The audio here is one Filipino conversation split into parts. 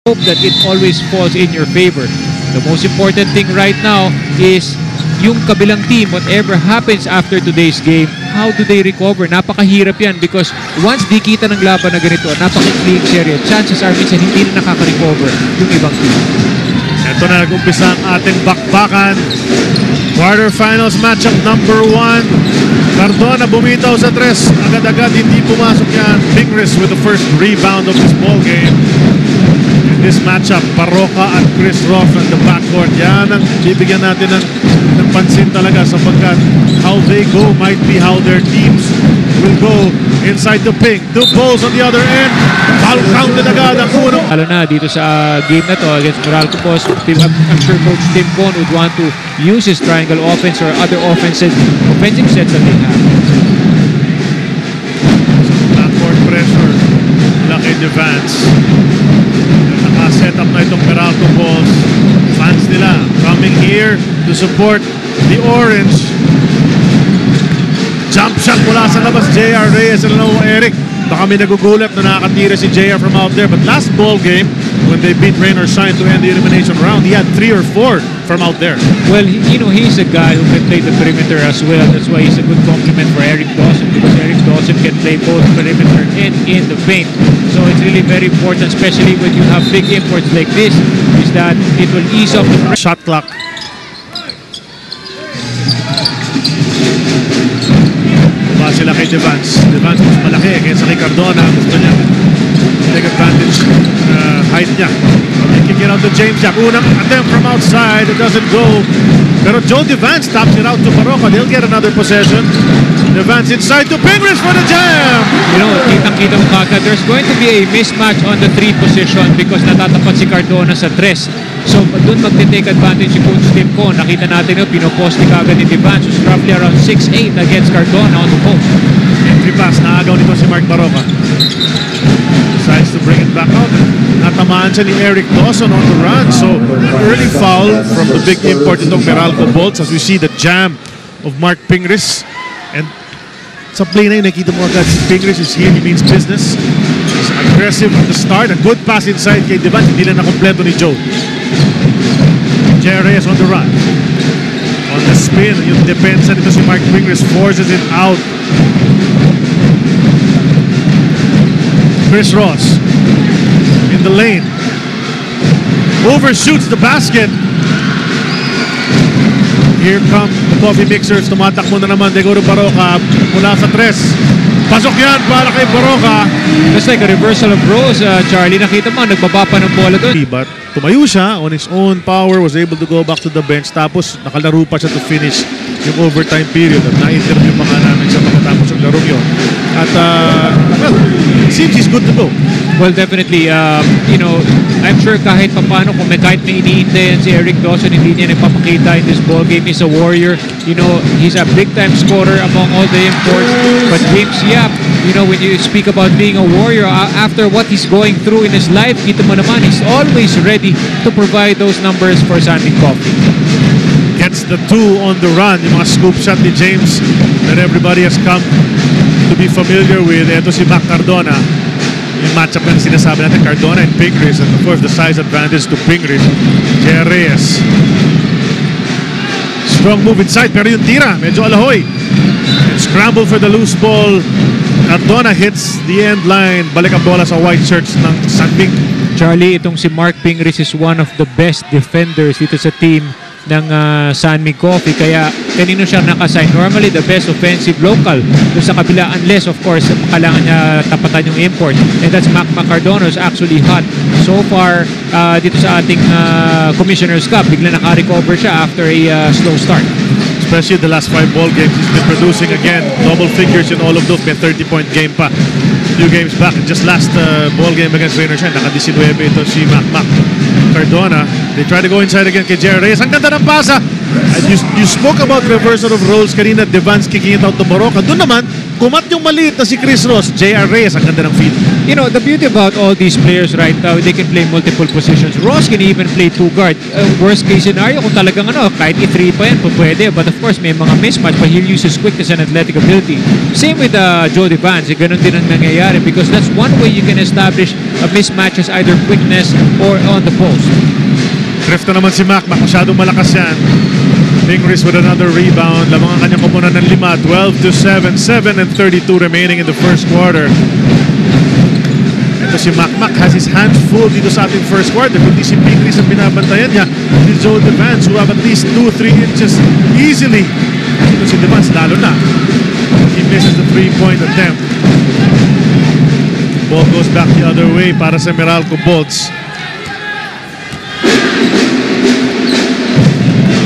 hope that it always falls in your favor. The most important thing right now is yung kabilang team, whatever happens after today's game, how do they recover? Napakahirap yan because once di kita ng laban na ganito, napaka-clean serye, chances are minsan hindi na nakaka-recover yung ibang team. Ito na nag-umpisa ang ating bakbakan. Quarterfinals matchup number 1. Cardona bumitaw sa tres. Agad-agad hindi pumasok yan. Pingris with the first rebound of this ball game. In this matchup, Parroca at Chris Roth at the backcourt. Yan ang bibigyan natin ng pansin talaga sapagkat how they go might be how their teams will go inside the ping. Two balls on the other end. Foul counted agad ang unang. Lalo na dito sa game na to against Meralco, I'm sure Coach Tim Cohn would want to use his triangle offense or other offensive sets that they have. Backcourt pressure. Laki Devance. Naka-set up na itong Meralco Bulls. Fans nila coming here to support the orange. Jump shot mula sa labas. J.R. Reyes and Eric. Baka may nagugulat na nakakatira si J.R. from out there. But last ball game, when they beat Rain or Shine to end the elimination round, he had 3 or 4 from out there. Well, you know, he's a guy who can play the perimeter as well. That's why he's a good complement for Eric Dawson, because Eric Dawson can play both perimeter and in the paint. So it's really very important, especially when you have big imports like this, is that it will ease off the shot clock. Sila kay Devance. Devance mas malaki kaysa kay Cardona. Gusto niya take advantage height niya. They can get out to James Jack. Unang attempt from outside. It doesn't go. Pero Joe Devance taps it out to Parroca. They'll get another possession. Devance inside to Pingris for the jam. You know, kitang-kita mo kagad, there's going to be a mismatch on the 3 position because natatapat si Cardona sa 3. So, doon magte-take advantage si Coach Tim Cohn. Nakita natin yung pinoposte kagad ni Devance, who's roughly around 6'8" against Cardona on the post. Entry pass, naagaw nito si Mark Parroca. Decides to bring it back out. Natamaan siya ni Eric Dawson on the run. So, an early foul from the big import itong Meralco Bolts as we see the jam of Mark Pingris. And sa play na yun, nakita mo agad si Pingris is here, he means business. He's aggressive at the start. A good pass inside kay Devance. Hindi lang nakompleto ni Joe. J.R. Reyes on the run. On the spin, yung depensa nito si Mark Pingris forces it out. Chris Ross in the lane. Overshoots the basket. Here come the coffee mixers. Tumatakbo na naman. They go to Parroca. Mula sa 3. Pasok yan para kay Parroca. That's like a reversal of roles, Charlie. Nakita mo, nagbaba pa ng bola doon. But tumayo siya on his own power, was able to go back to the bench. Tapos nakalaro pa siya to finish yung overtime period. At na-interview pa nga namin siya pagkatapos yung larong yun. At well, it seems he's good to go. Well, definitely, you know, I'm sure kahit papano, kung kahit may iniintay si Eric Dawson, hindi niya nagpapakita in this ball game. He's a warrior. You know, he's a big-time scorer among all the imports. But James Yap, you know, when you speak about being a warrior, after what he's going through in his life, kita mo naman, he's always ready to provide those numbers for Sandy Coffee. Gets the 2 on the run. Yung mga scoop shot ni James that everybody has come to be familiar with. Ito si Mac Cardona. Yung matchup na sinasabi natin, Cardona and Pingris, and of course the size advantage to Pingris. J.R. Reyes. Strong move inside, pero yung tira medyo alahoy. And scramble for the loose ball. Cardona hits the end line. Balik ang bola sa white shirts ng Sanming. Charlie, itong si Mark Pingris is one of the best defenders dito sa team ng Sanming Coffee, kaya kanino siya nakasign. Normally the best offensive local doon sa kabila, unless of course kailangan niya tapatan yung import, and that's Mac Cardona, is actually hot so far dito sa ating Commissioner's Cup. Bigla naka-recover siya after a slow start. Especially the last 5 ball games, he's been producing again double figures in all of those. May 30-point game pa few games back. Just last ball game against Rain or Shine, naka-19 ito si Mac Cardona. They try to go inside again kay J.R. Reyes. Ang ganda ng pasa. And you spoke about reversal of roles kanina. Devance kicking it out to Parroca. Doon naman, kumat yung maliit na si Chris Ross, J.R. Reyes, ang ganda ng feed. You know, the beauty about all these players right now, they can play multiple positions. Ross can even play two guard. Worst case scenario, kung talagang kahit i-3 pa yan, pwede. But of course, may mga mismatch, but he'll use his quickness and athletic ability. Same with Jody Vance, ganun din ang nangyayari because that's one way you can establish a mismatch is either quickness or on the post. Drift na naman si Mac masyadong malakas yan. Fingris with another rebound. Lamang ang kanyang koponan ng 5, 12-7, 7:32 remaining in the first quarter. Ito si Mac has his hands full dito sa ating first quarter. Kundi si Fingris ang binabantayan niya. Si Joe Devance who have at least 2-3 inches easily. Ito si Devance lalo na. He misses the 3-point attempt. Ball goes back the other way para sa Meralco Bolts.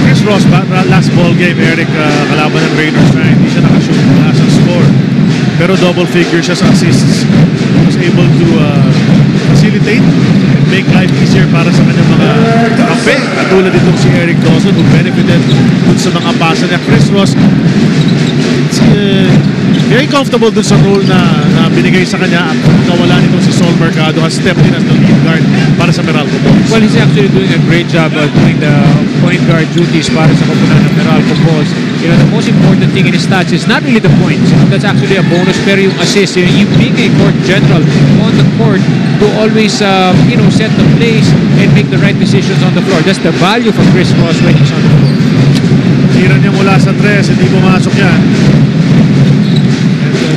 Chris Ross, last ball game, Eric, kalaban ng Raiders na hindi siya nakashoot, wala siyang score. Pero double figure siya sa assists. He was able to facilitate and make life easier para sa kanyang mga kape. Katulad itong si Eric Dawson who benefited dun sa mga pasa niya. Chris Ross, very comfortable dun sa role na binigay sa kanya at kawalan nitong si Sol Mercado has stepped in as the lead guard para sa Meralco Bulls. Well, he's actually doing a great job doing the point guard duties para sa koponan ng Meralco Bulls. You know, the most important thing in his stats is not really the points. That's actually a bonus, pero yung assist. You being a court general on the court to always, set the plays and make the right decisions on the floor. That's the value for Chris Ross when he's on the floor. Tira niya mula sa 3, hindi pumasok yan.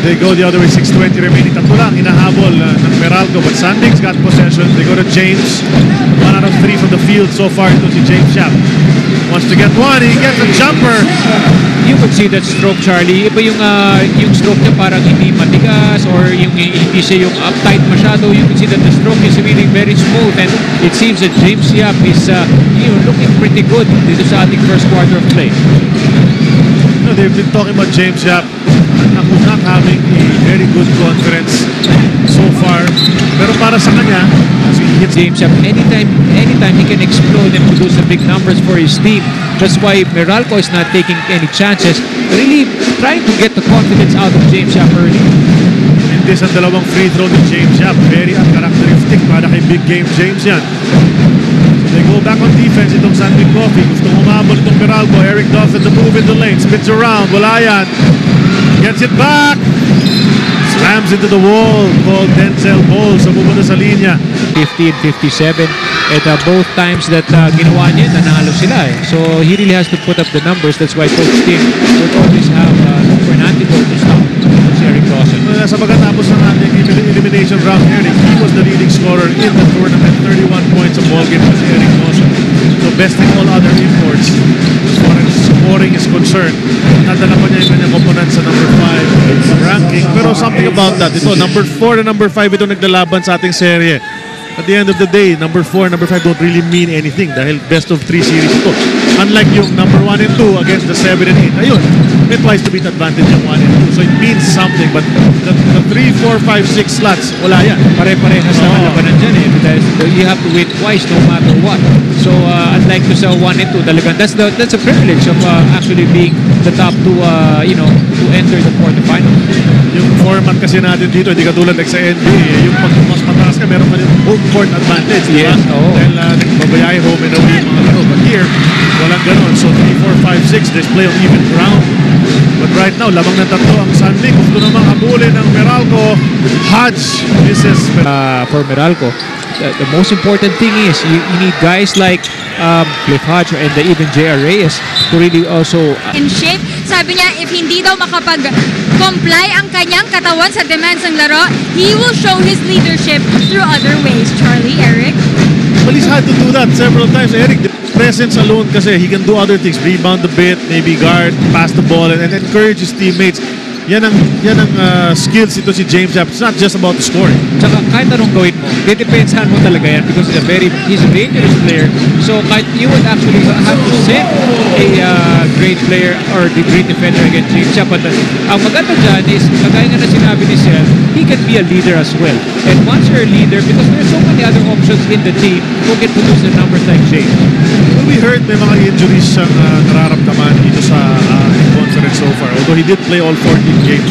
They go the other way, 6:20 remaining. Tatlo lang, hinahabol ng Meralco. But Sandings got possession. They go to James. 1 out of 3 from the field so far. Ito si James Schaap. Wants to get one. He gets a jumper. You could see that stroke, Charlie. Iba yung stroke niya parang hindi matigas or hindi siya yung uptight masyado. You could see that the stroke is really very smooth. And it seems that James Schaap is looking pretty good dito sa ating first quarter of play. They've been talking about James Schaap not having a very good conference so far. Pero para sa kanya, as he hits James Schaap, anytime he can explode and produce the big numbers for his team. That's why Meralco is not taking any chances. Really trying to get the confidence out of James Schaap early. And this ang dalawang free throw ni James Schaap. Very uncharacteristic para kay Big Game James yan. They go back on defense itong Sandy Coffee. Gusto umabol itong Meralco. Eric Dawson to move in the lane. Spins around. Wala yan. Gets it back. Slams into the wall. Called Denzel Ball. So pumunta sa linya. 15-57. At both times that ginawa niya, nanalo sila eh. So he really has to put up the numbers. That's why Coach Tim would always have for an antidote to stop Eric Dawson. Sa pagkatapos ng ating elimination round, Eric, he was the leading scorer in the tournament. 31 points a ball game was Eric Dawson. So besting all other imports as far as scoring is concerned. Nadala pa niya yung kanyang opponent sa number 5 ranking. Pero something about that. Ito, number 4 and number 5 ito naglalaban sa ating serye. At the end of the day, number 4 and number 5 don't really mean anything dahil best of 3 series ito. Unlike yung number 1 and 2 against the 7 and 8. Ayun, may twice to beat advantage yung 1 and 2. So it means something. But the 3, 4, 5, 6 slots, wala yan. Pare-parehas naman labanan dyan eh. Because you have to win twice no matter what. So unlike to sa 1 and 2, talagang that's a privilege of actually being the top to enter the quarterfinals. Yung format kasi natin dito, hindi katulad like sa NBA, yung pag mas mataas ka, meron ka yung home court advantage, di ba? Yes, oo. Dahil nagbabayay home and away yung mga laro. But here, walang ganon. So 3, 4, 5, 6, there's play on even ground. But right now, lamang ng tatlo ang Sandy. Gusto namang habulin ng Meralco. Hodge, this is for Meralco. The most important thing is you need guys like Cliff Hodge and even J.R. Reyes to really also in shape. Sabi niya, if hindi daw makapag-comply ang kanyang katawan sa demands ng laro, he will show his leadership through other ways. Charlie, Eric? Well, he's had to do that several times. Eric, the presence alone kasi he can do other things. Rebound a bit, maybe guard, pass the ball, and encourage his teammates. Yan ang skills ito si James Schaap. It's not just about the scoring. Tsaka kahit anong gawin mo, didepensahan mo talaga yan because he's a dangerous player. So kahit you would actually have to send a great player or the great defender against James Schaap. But ang maganda dyan is, kagaya nga na sinabi ni Sel, he can be a leader as well. And once you're a leader, because there's so many other options in the team who can produce the numbers like James. Well, we heard may mga injuries siyang nararamdaman dito sa conference so far. Although he did play all 14 games.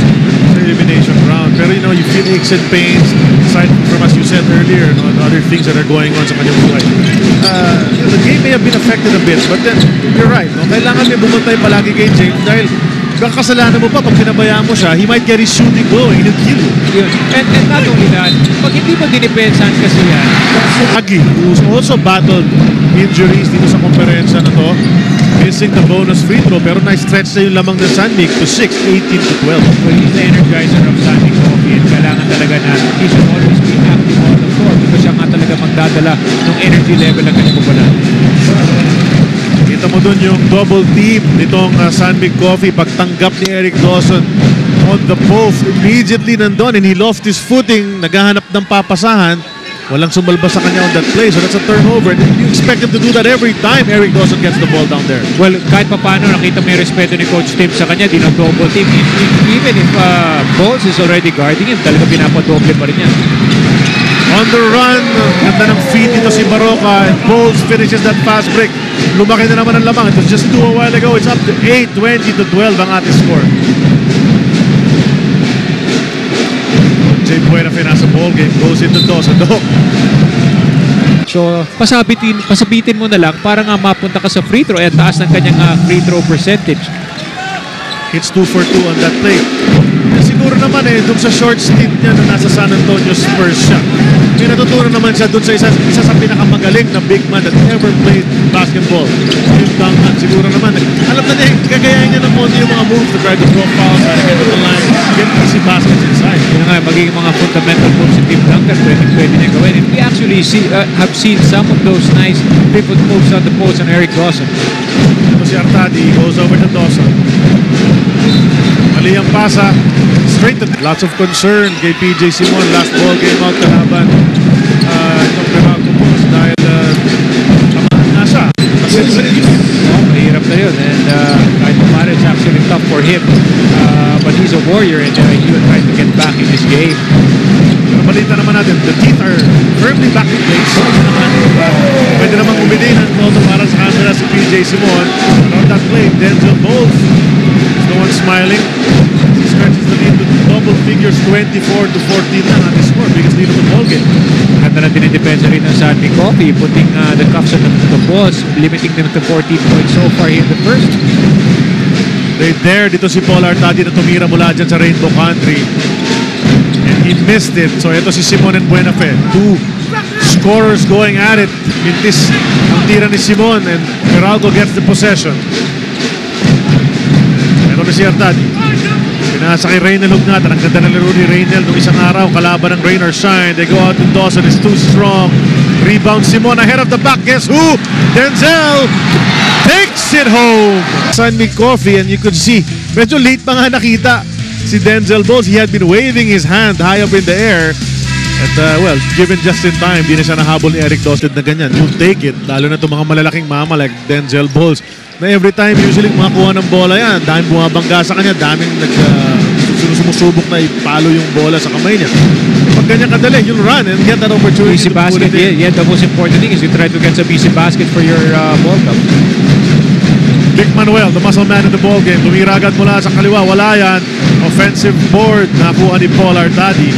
So elimination round. Pero you feel aches and pains aside from, as you said earlier, the other things that are going on sa kanyang buhay. The game may have been affected a bit, but then you're right. Kailangan may bumantay palagi kay James dahil baka kasalanan mo pa pag pinabayaan mo siya, he might get his shooting going and kill you. And not only that, pag hindi mo dinipensahan kasi yan, Agi, who's also battled injuries dito sa komperensya na to, missing the bonus free throw, pero na-stretch na yung lamang ng Sandvik to 6, 18-12. well, he's the energizer of Sandy Coffee and kailangan talaga na he should always be active on the floor because siya nga talaga magdadala ng energy level ng kanyang pupunan. Kita mo dun yung double team nitong Sandvik Coffee pagtanggap ni Eric Dawson on the post. Immediately nandun and he lost his footing, naghahanap ng papasahan. Walang sumalba sa kanya on that play, so that's a turnover. And you expect him to do that every time Eric Dawson gets the ball down there. Well, kahit pa paano, nakita mo yung respeto ni Coach Tim sa kanya, di na double team. Even if Bowles is already guarding him, talaga pinapadoble pa rin yan. On the run, ganda ng feed dito si Baroka and Bowles finishes that fast break. Lumaki na naman ang lamang. It was just 2 a while ago. It's up to 8, 20-12 ang ating score. Jay Buenafé nasa ball game, goes into Dawson. So, pasabitin mo na lang para nga mapunta ka sa free throw at taas ng kanyang free throw percentage. Hits 2 for 2 on that play. And siguro naman dun sa short stint niya na nasa San Antonio Spurs siya, may natutunan naman siya dun sa isa sa pinakamagaling na big man that ever played basketball. Yung Duncan, siguro naman. Alam na niya, kagayahin niya ng konti yung mga moves to try to draw fouls, try to get to the line, get easy baskets inside. Yun nga, magiging mga fundamental moves si Tim Duncan, pwede niya gawin. And we actually have seen some of those nice pivot moves on the post on Eric Dawson. Ito si Artadi, goes over to Dawson. Mali ang pasa, straight to lots of concern kay PJ Simon. Last ball game out kalaban itong Meralco Bulls dahil tamaan na siya. Mahirap na yun. And kahit pa it's actually tough for him. But he's a warrior and he will try to get back in this game. Pero balita naman natin, the teeth are firmly back in place. Pwede naman umili ng todo para sa camera si PJ Simon. But on that play, Denzel Bowles is the one smiling. He stretches the lead to double figures, 24-14 na natin score. Biggest lead of the ball game. Ganda na dinidepensa rin ng Sandy Coffee, putting the cuffs on the balls, limiting them to 14 points so far in the first. Right there, dito si Paul Artadi na tumira mula dyan sa Rainbow Country. And he missed it. So ito si Simon and Buenafé. Two scorers going at it. Mintis ang tira ni Simon and Meralco gets the possession. Ito na si Artadi. Pinasa kay Reynel Hugnatan. Ang ganda ng laro ni Reynel nung isang araw. Kalaban ng rain or shine. They go out to Dawson. It's too strong. Rebound Simon ahead of the back. Guess who? Denzel takes it home. Sandvik Coffee and you could see, medyo late pa nga nakita si Denzel Bowles. He had been waving his hand high up in the air. And well, given just in time, di na siya nahabol ni Eric Dawson na ganyan. You'll take it. Lalo na itong mga malalaking mama like Denzel Bowles. Na every time, usually makakuha ng bola yan. Daming bumabangga sa kanya. Daming sumusubok na ipalo yung bola sa kamay niya. Pag ganyan kadali, you'll run and get that opportunity. Easy basket, yeah. The most important thing is you try to get some easy basket for your ball cup. Vic Manuel, the muscle man in the ball game. Tumira agad mula sa kaliwa. Wala yan. Offensive board. Nakuha ni Paul Artadi.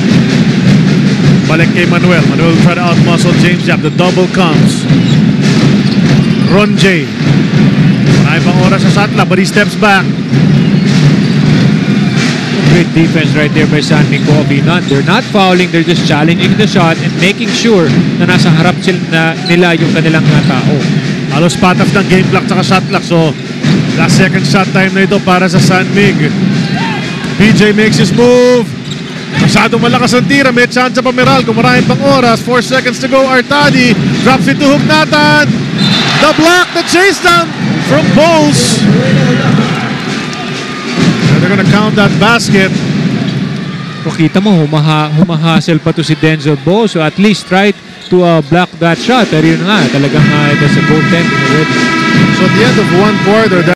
Balik kay Manuel. Manuel will try to out-muscle James Yap. The double comes. Ron J. Marami pang oras sa shot clock, but he steps back. Great defense right there by Sandy Coffee. They're not fouling, they're just challenging the shot and making sure na nasa harap nila yung kanilang tao. Halos pataf ng game clock tsaka shot clock. So, last second shot time na ito para sa Sandvik. PJ makes his move. Masyadong malakas ang tira. May chance pa Meralco. Maraming pang oras. 4 seconds to go. Artadi drops it to Hugnatan. The block, the chase down from Bowles. They're gonna count that basket. So kita mo, humahasel pa to si Denzel Bowles. So at least try to block that shot. Pero yun nga, talagang that's a goaltending already. So at the end of one quarter,